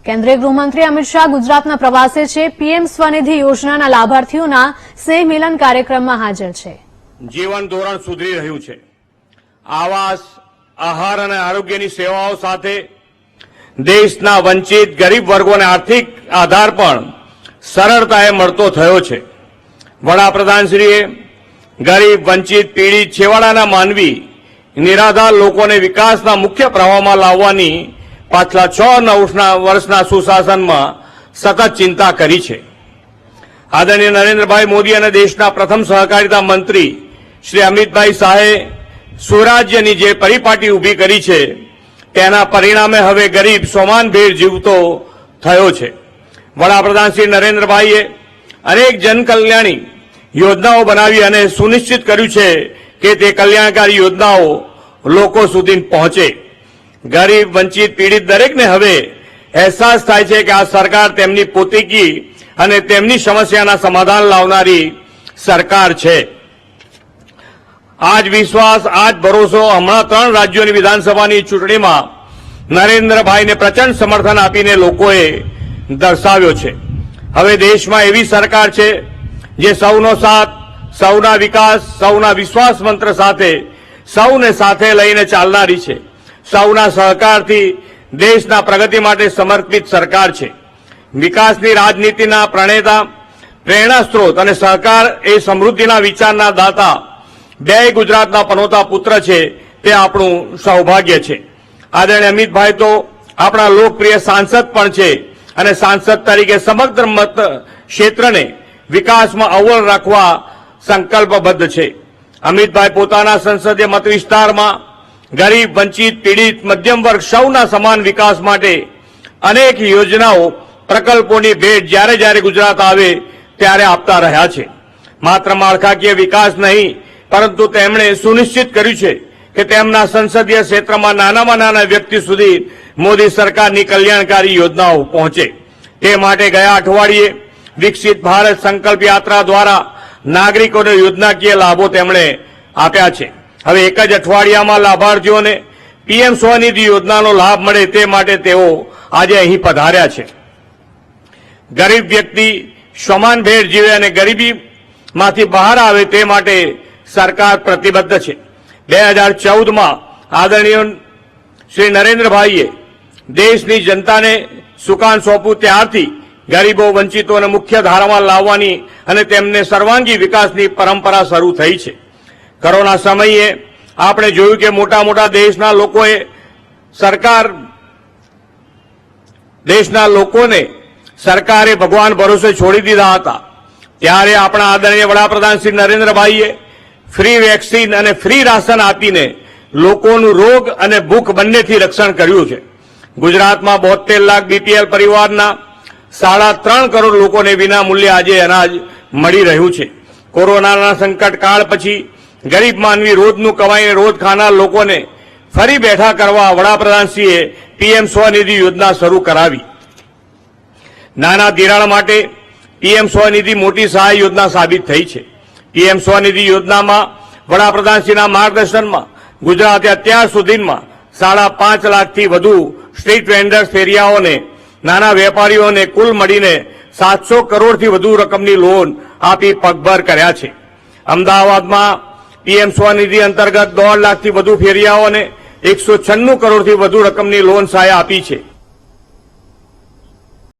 કેન્દ્રીય ગૃહમંત્રી અમિત શાહ ગુજરાતના પ્રવાસે છે। પીએમ સ્વનિધિ યોજનાના લાભાર્થીઓના સ્નેહ મિલન કાર્યક્રમમાં હાજર છે। જીવન ધોરણ સુધરી રહ્યું છે। આવાસ, આહાર અને આરોગ્યની સેવાઓ સાથે દેશના વંચિત ગરીબ વર્ગોને આર્થિક આધાર પણ સરળતાએ મળતો થયો છે। વડાપ્રધાનશ્રીએ ગરીબ, વંચિત, પીડિત, છેવાડાના માનવી, નિરાધાર લોકોને વિકાસના મુખ્ય પ્રવાહમાં લાવવાની પાછલા 6 વર્ષના સુશાસનમાં સતત ચિંતા કરી છે। આદરણીય નરેન્દ્રભાઈ મોદી અને દેશના પ્રથમ સહકારિતા મંત્રી શ્રી અમિતભાઈ શાહે સ્વરાજ્યની જે પરિપાટી ઊભી કરી છે તેના પરિણામે હવે ગરીબ સોમાનભેર જીવતો થયો છે। વડાપ્રધાન શ્રી નરેન્દ્રભાઈએ અનેક જનકલ્યાણી યોજનાઓ બનાવી અને સુનિશ્ચિત કર્યું છે કે તે કલ્યાણકારી યોજનાઓ લોકો સુધી પહોંચે। ગરીબ, વંચિત, પીડિત દરેકને હવે અહેસાસ થાય છે કે આ સરકાર તેમની પોતીકી અને તેમની સમસ્યાના સમાધાન લાવનારી સરકાર છે। આજ વિશ્વાસ, આજ ભરોસો હમણાં 3 રાજ્યોની વિધાનસભાની ચૂંટણીમાં નરેન્દ્રભાઈને પ્રચંડ સમર્થન આપીને લોકોએ દર્શાવ્યો છે। હવે દેશમાં એવી સરકાર છે જે સૌનો સાથ, સૌના વિકાસ, સૌના વિશ્વાસ મંત્ર સાથે સૌને સાથે લઈને ચાલનારી છે। સૌના સહકારથી દેશના પ્રગતિ માટે સમર્પિત સરકાર છે। વિકાસની રાજનીતિના પ્રણેતા, પ્રેરણા સ્ત્રોત અને સહકાર એ સમૃદ્ધિના વિચારના દાતા બે ગુજરાતના પનોતા પુત્ર છે તે આપણું સૌભાગ્ય છે। આદરણીય અમિતભાઈ તો આપણા લોકપ્રિય સાંસદ પણ છે અને સાંસદ તરીકે સમગ્ર મત ક્ષેત્રને વિકાસમાં અવ્વલ રાખવા સંકલ્પબદ્ધ છે। અમિતભાઈ પોતાના સંસદીય મત વિસ્તારમાં ગરીબ, વંચિત, પીડિત, મધ્યમ વર્ગ સૌના સમાન વિકાસ માટે અનેક યોજનાઓ, પ્રકલ્પોની ભેટ જ્યારે જ્યારે ગુજરાત આવે ત્યારે આપતા રહ્યા છે। માત્ર માળખાકીય વિકાસ નહીં, પરંતુ તેમણે સુનિશ્ચિત કર્યું છે કે તેમના સંસદીય ક્ષેત્રમાં નાનામાં નાના વ્યક્તિ સુધી મોદી સરકારની કલ્યાણકારી યોજનાઓ પહોંચે તે માટે ગયા અઠવાડિયે વિકસિત ભારત સંકલ્પ યાત્રા દ્વારા નાગરિકોને યોજનાકીય લાભો તેમણે આપ્યા છે। હવે એક જ અઠવાડિયામાં લાભાર્થીઓને પીએમ સ્વનિધિ યોજનાનો લાભ મળે તે માટે તેઓ આજે અહીં પધાર્યા છે। ગરીબ વ્યક્તિ સમાનભેર જીવે અને ગરીબીમાંથી બહાર આવે તે માટે સરકાર પ્રતિબદ્ધ છે। 2014માં આદરણીય શ્રી નરેન્દ્રભાઈએ દેશની જનતાને સુકાન સોંપ્યું ત્યારથી ગરીબો, વંચિતોને મુખ્ય ધારામાં લાવવાની અને તેમને સર્વાંગી વિકાસની પરંપરા શરૂ થઈ છે। કોરોના સમયે આપણે જોયું કે મોટા મોટા દેશના લોકોને સરકારે ભગવાન ભરોસે છોડી દીધા હતા। ત્યારે આપણા આદરણીય વડાપ્રધાન શ્રી નરેન્દ્રભાઈએ ફ્રી વેક્સિન અને ફ્રી રાશન આપીને લોકોનું રોગ અને ભૂખ બંનેથી રક્ષણ કર્યું છે। ગુજરાતમાં 72 લાખ બીપીએલ પરિવારના 3.5 કરોડ લોકોને વિના મૂલ્યે આજે અનાજ મળી રહ્યું છે। કોરોનાના સંકટ કાળ પછી ગરીબ માનવી રોજનું કમાઈને રોજ ખાનાર લોકોને ફરી બેઠા કરવા વડાપ્રધાનશ્રીએ પીએમ સ્વનિધિ યોજના શરૂ કરાવી। નાના ધિરાણ માટે પીએમ સ્વનિધિ મોટી સહાય યોજના સાબિત થઈ છે। પીએમ સ્વનિધિ યોજનામાં વડાપ્રધાનશ્રીના માર્ગદર્શનમાં ગુજરાતે અત્યાર સુધીમાં 5.5 લાખથી વધુ સ્ટ્રીટ વેન્ડર્સ, ફેરિયાઓને, નાના વેપારીઓને કુલ મળીને 700 કરોડથી વધુ રકમની લોન આપી પગભર કર્યા છે। અમદાવાદમાં પીએમ સ્વનિધિ અંતર્ગત 1.5 લાખથી વધુ ફેરિયાઓને 196 કરોડથી વધુ રકમની લોન સહાય આપી છે।